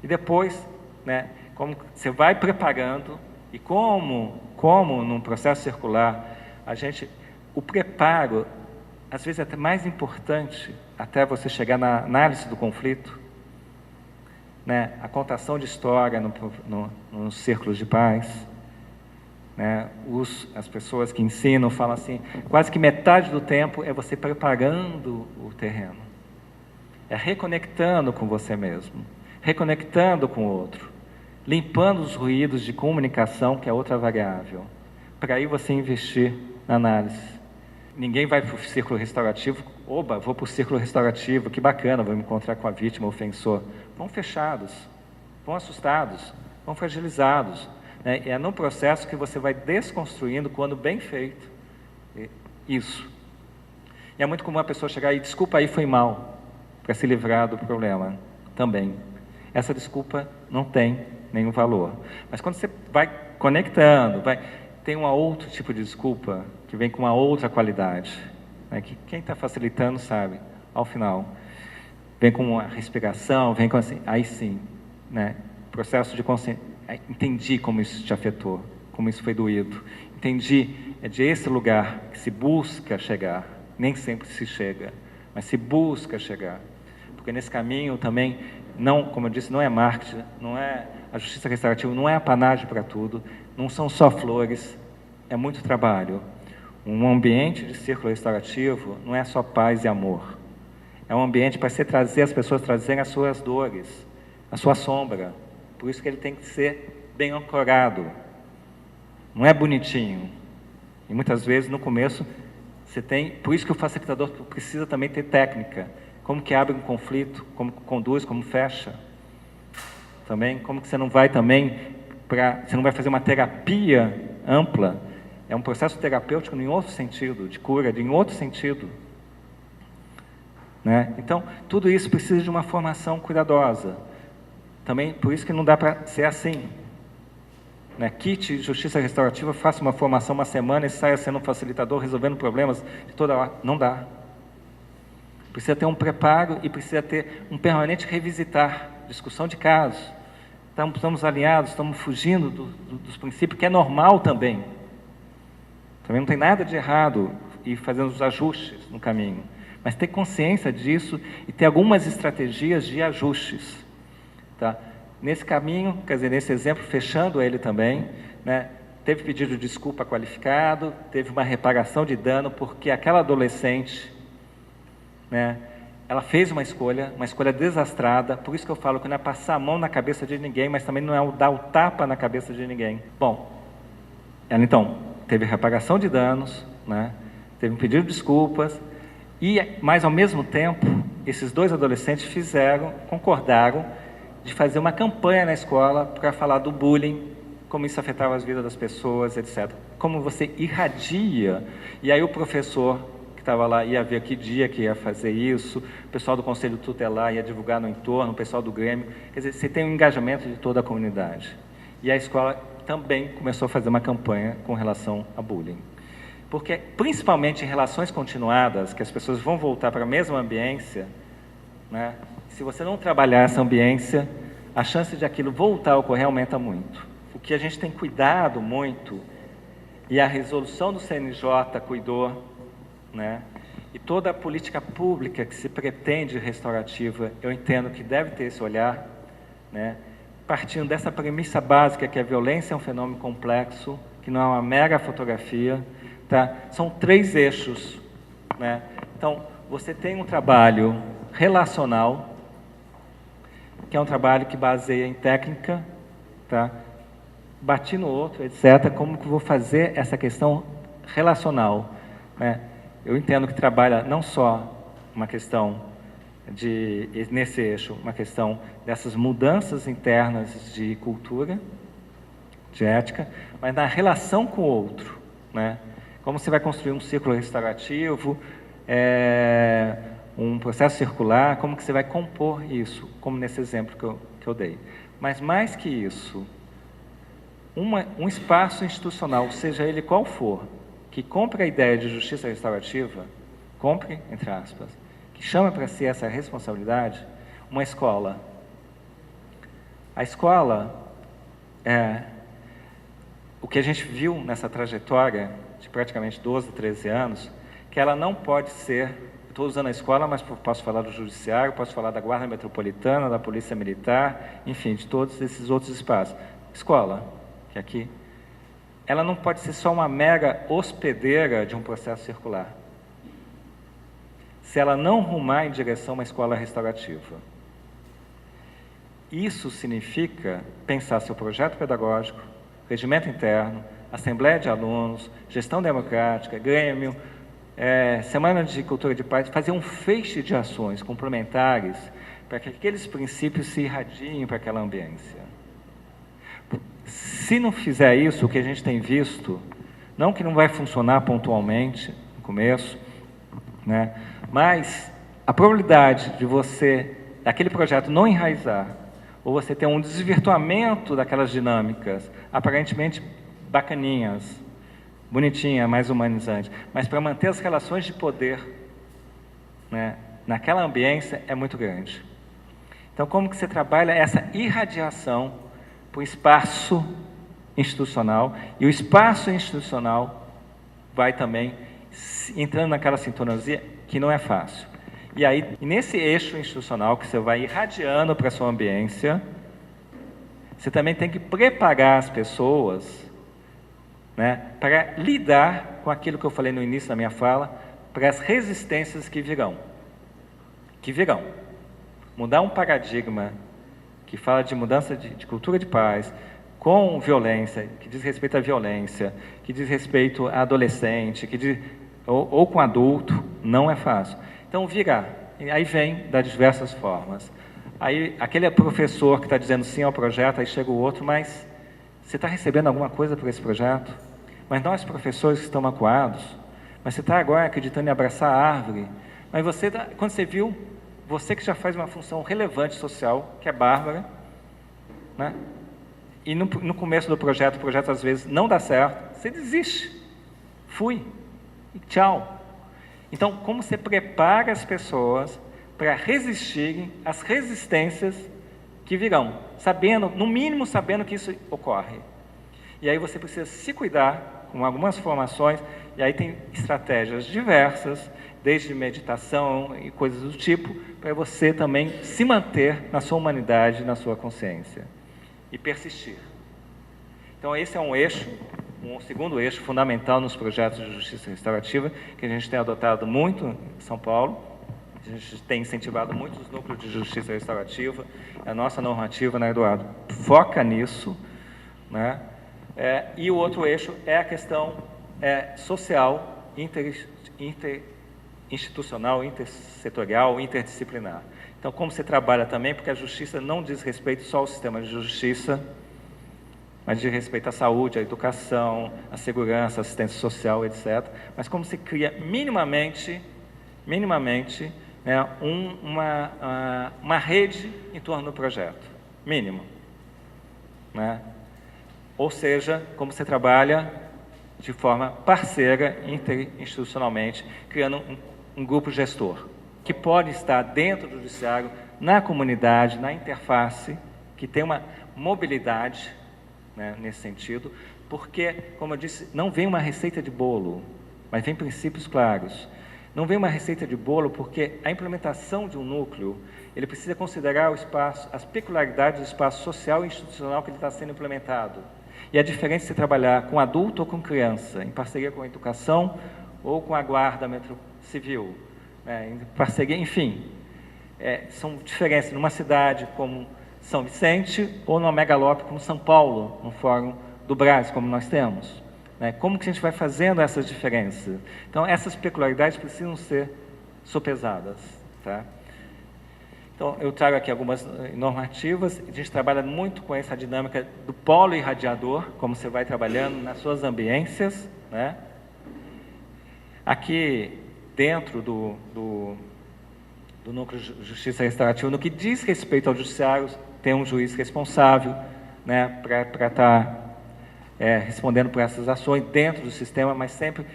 E depois, né, como você vai preparando, e como num processo circular, o preparo, às vezes é até mais importante, até você chegar na análise do conflito, né, a contação de história nos círculos de paz, né, as pessoas que ensinam falam assim, quase que metade do tempo é você preparando o terreno, é reconectando com você mesmo, reconectando com o outro, limpando os ruídos de comunicação, que é outra variável, para aí você investir na análise. Ninguém vai para o círculo restaurativo, oba, vou para o círculo restaurativo, que bacana, vou me encontrar com a vítima, o ofensor. Vão fechados, vão assustados, vão fragilizados. Né? É no processo que você vai desconstruindo, quando bem feito, isso. E é muito comum a pessoa chegar e, desculpa aí, foi mal, para se livrar do problema também. Essa desculpa não tem nenhum valor. Mas quando você vai conectando, tem um outro tipo de desculpa que vem com uma outra qualidade, né, que quem está facilitando sabe, ao final. Vem com uma respiração, vem com assim, aí sim, né, processo de consciência. Entendi como isso te afetou, como isso foi doído. Entendi, é de esse lugar que se busca chegar. Nem sempre se chega, mas se busca chegar. Porque nesse caminho também, não, como eu disse, não é marketing, não é a justiça restaurativa, não é apanágio para tudo, não são só flores, é muito trabalho. Um ambiente de círculo restaurativo não é só paz e amor. É um ambiente para você trazer as pessoas, trazerem as suas dores, a sua sombra. Por isso que ele tem que ser bem ancorado. Não é bonitinho. E muitas vezes, no começo, você tem... Por isso que o facilitador precisa também ter técnica. Como que abre um conflito, como conduz, como fecha. Também, como que você não vai também... Você não vai fazer uma terapia ampla. É um processo terapêutico em outro sentido, de cura, em outro sentido. Né? Então, tudo isso precisa de uma formação cuidadosa. Também, por isso que não dá para ser assim. Né? Kit Justiça Restaurativa, faça uma formação uma semana e saia sendo um facilitador, resolvendo problemas de toda hora. Não dá. Precisa ter um preparo e precisa ter um permanente revisitar, discussão de casos. Estamos alinhados, estamos fugindo dos princípios, que é normal também. Também não tem nada de errado e fazendo os ajustes no caminho. Mas ter consciência disso e ter algumas estratégias de ajustes. Tá? Nesse caminho, quer dizer, nesse exemplo, fechando ele também, né, teve pedido de desculpa qualificado, teve uma reparação de dano, porque aquela adolescente, né, ela fez uma escolha desastrada, por isso que eu falo que não é passar a mão na cabeça de ninguém, mas também não é dar o tapa na cabeça de ninguém. Bom, ela então teve reparação de danos, né, teve um pedido de desculpas, mas ao mesmo tempo, esses dois adolescentes concordaram de fazer uma campanha na escola para falar do bullying, como isso afetava as vidas das pessoas, etc. Como você irradia, e aí o professor que estava lá ia ver que dia que ia fazer isso, o pessoal do Conselho Tutelar ia divulgar no entorno, o pessoal do Grêmio, quer dizer, você tem um engajamento de toda a comunidade. E a escola também começou a fazer uma campanha com relação a bullying. Porque, principalmente em relações continuadas, que as pessoas vão voltar para a mesma ambiência, né, se você não trabalhar essa ambiência, a chance de aquilo voltar a ocorrer aumenta muito. O que a gente tem cuidado muito, e a resolução do CNJ cuidou, né, e toda a política pública que se pretende restaurativa, eu entendo que deve ter esse olhar, né, partindo dessa premissa básica que a violência é um fenômeno complexo, que não é uma mera fotografia, tá? São 3 eixos, né? Então, você tem um trabalho relacional, que é um trabalho que baseia em técnica, tá? Bati no outro, etc. Como que eu vou fazer essa questão relacional, né? Eu entendo que trabalha não só uma questão nesse eixo, uma questão dessas mudanças internas de cultura, de ética, mas na relação com o outro, né? Como você vai construir um círculo restaurativo, um processo circular, como que você vai compor isso, como nesse exemplo que eu dei. Mas mais que isso, um espaço institucional, seja ele qual for, que compre a ideia de justiça restaurativa, compre, entre aspas, que chama para si essa responsabilidade, uma escola. A escola, o que a gente viu nessa trajetória de praticamente 12, 13 anos, que ela não pode ser, estou usando a escola, mas posso falar do judiciário, posso falar da Guarda Metropolitana, da Polícia Militar, enfim, de todos esses outros espaços. Escola, que aqui, ela não pode ser só uma mera hospedeira de um processo circular, se ela não rumar em direção a uma escola restaurativa. Isso significa pensar seu projeto pedagógico, regimento interno, assembleia de alunos, gestão democrática, grêmio, semana de cultura de paz, fazer um feixe de ações complementares para que aqueles princípios se irradiem para aquela ambiência. Se não fizer isso, o que a gente tem visto, não que não vai funcionar pontualmente, no começo, né, mas a probabilidade de aquele projeto não enraizar, ou você ter um desvirtuamento daquelas dinâmicas, aparentemente bacaninhas, bonitinhas, mais humanizantes, mas para manter as relações de poder, né, naquela ambiência é muito grande. Então, como que você trabalha essa irradiação para o espaço institucional, e o espaço institucional vai também entrando naquela sintonia que não é fácil. E aí, nesse eixo institucional que você vai irradiando para a sua ambiência, você também tem que preparar as pessoas, né, para lidar com aquilo que eu falei no início da minha fala, para as resistências que virão. Mudar um paradigma que fala de mudança de cultura de paz, com violência, que diz respeito à violência, que diz respeito a adolescente, ou com adulto, não é fácil. Então, aí vem das diversas formas. Aí, aquele professor que está dizendo sim ao projeto, aí chega o outro, mas você está recebendo alguma coisa por esse projeto? Mas nós, professores que estão magoados, mas você está agora acreditando em abraçar a árvore, mas quando você viu, você que já faz uma função relevante social, que é bárbara, né? E no começo do projeto, o projeto às vezes não dá certo, você desiste. Fui. E tchau. Então, como você prepara as pessoas para resistirem às resistências que virão, no mínimo sabendo que isso ocorre. E aí você precisa se cuidar com algumas formações, e aí tem estratégias diversas, desde meditação e coisas do tipo, para você também se manter na sua humanidade, na sua consciência. E persistir. Então, esse é um segundo eixo fundamental nos projetos de justiça restaurativa, que a gente tem adotado muito em São Paulo. A gente tem incentivado muito os núcleos de justiça restaurativa. A nossa normativa, né, Eduardo, foca nisso, né? E o outro eixo é a questão social, interinstitucional, intersetorial, interdisciplinar. Então, como você trabalha também, porque a justiça não diz respeito só ao sistema de justiça, mas diz respeito à saúde, à educação, à segurança, à assistência social, etc. Mas como se cria minimamente, né, uma rede em torno do projeto, mínimo. Né? Ou seja, como você trabalha de forma parceira, interinstitucionalmente, criando um grupo gestor, que pode estar dentro do judiciário, na comunidade, na interface, que tem uma mobilidade, né, nesse sentido, porque, como eu disse, não vem uma receita de bolo, mas vem princípios claros. Não vem uma receita de bolo porque a implementação de um núcleo, ele precisa considerar o espaço, as peculiaridades do espaço social e institucional que ele está sendo implementado. E a diferença de trabalhar com adulto ou com criança, em parceria com a educação ou com a guarda civil, em parceria, enfim, são diferenças numa cidade como São Vicente ou numa megalópole como São Paulo, no Fórum do Brás, como nós temos. Como que a gente vai fazendo essas diferenças? Então, essas peculiaridades precisam ser sopesadas. Tá? Então, eu trago aqui algumas normativas. A gente trabalha muito com essa dinâmica do polo irradiador, como você vai trabalhando nas suas ambiências. Né? Aqui, dentro do núcleo de justiça restaurativa, no que diz respeito ao judiciário, tem um juiz responsável, né, para estar respondendo por essas ações dentro do sistema, mas sempre,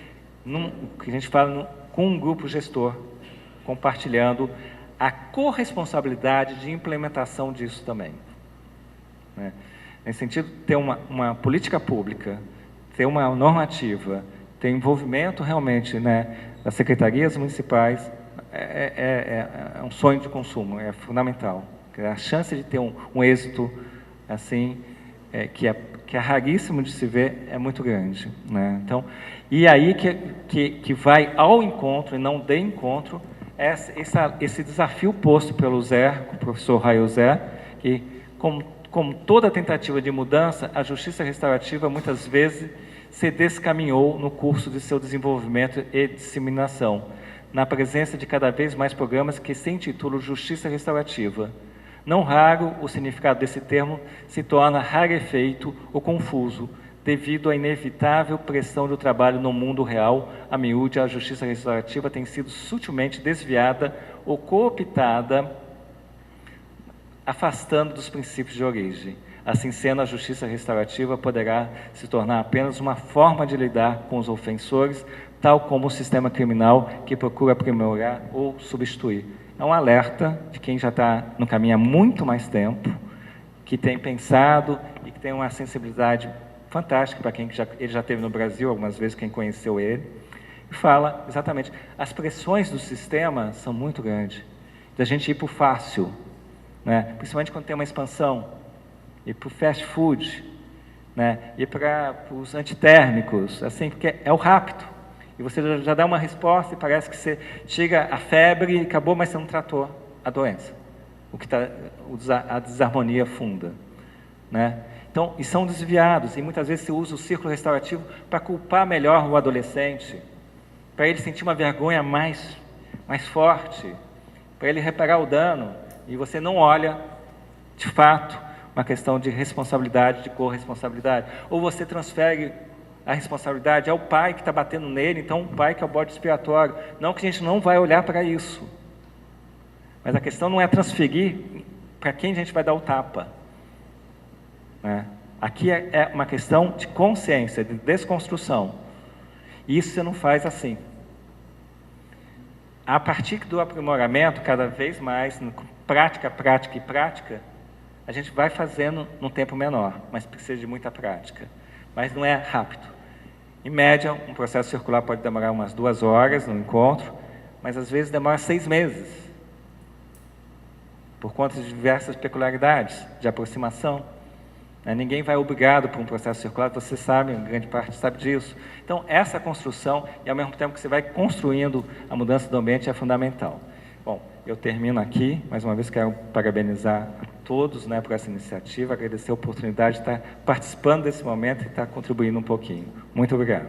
que a gente fala, com um grupo gestor, compartilhando a corresponsabilidade de implementação disso também. Né? Nesse sentido, ter uma política pública, ter uma normativa, ter envolvimento realmente, né, das secretarias municipais, é um sonho de consumo, é fundamental. A chance de ter um êxito assim, que é raríssimo de se ver, é muito grande. Né? Então, e aí que vai ao encontro, e não de encontro, esse desafio posto pelo Zé, o professor Raio Zé, que como toda tentativa de mudança, a justiça restaurativa muitas vezes se descaminhou no curso de seu desenvolvimento e disseminação, na presença de cada vez mais programas que se intitulam Justiça Restaurativa. Não raro, o significado desse termo se torna rarefeito ou confuso, devido à inevitável pressão do trabalho no mundo real. A miúde, a justiça restaurativa tem sido sutilmente desviada ou cooptada, afastando dos princípios de origem. Assim sendo, a justiça restaurativa poderá se tornar apenas uma forma de lidar com os ofensores, tal como o sistema criminal que procura aprimorar ou substituir. É um alerta de quem já está no caminho há muito mais tempo, que tem pensado e que tem uma sensibilidade fantástica para quem ele já esteve no Brasil algumas vezes, quem conheceu ele, e fala exatamente, as pressões do sistema são muito grandes, da gente ir para o fácil, né? Principalmente quando tem uma expansão, ir para o fast food, né? Ir para os antitérmicos, assim, porque é o rápido. E você já dá uma resposta e parece que você chega a febre e acabou, mas você não tratou a doença. A desarmonia funda, né? Então, e são desviados, e muitas vezes se usa o círculo restaurativo para culpar melhor o adolescente, para ele sentir uma vergonha mais forte, para ele reparar o dano, e você não olha, de fato, uma questão de responsabilidade, de corresponsabilidade. Ou você transfere a responsabilidade ao pai que está batendo nele, então o pai que é o bode expiatório. Não que a gente não vai olhar para isso. Mas a questão não é transferir para quem a gente vai dar o tapa, né? Aqui é uma questão de consciência, de desconstrução. E isso você não faz assim. A partir do aprimoramento, cada vez mais, prática, prática e prática, a gente vai fazendo num tempo menor, mas precisa de muita prática. Mas não é rápido. Em média, um processo circular pode demorar umas 2 horas no encontro, mas às vezes demora 6 meses, por conta de diversas peculiaridades de aproximação. Ninguém vai obrigado por um processo circular, você sabe, grande parte sabe disso. Então, essa construção, e ao mesmo tempo que você vai construindo a mudança do ambiente, é fundamental. Bom, eu termino aqui, mais uma vez quero parabenizar a todos, né, por essa iniciativa, agradecer a oportunidade de estar participando desse momento e estar contribuindo um pouquinho. Muito obrigado.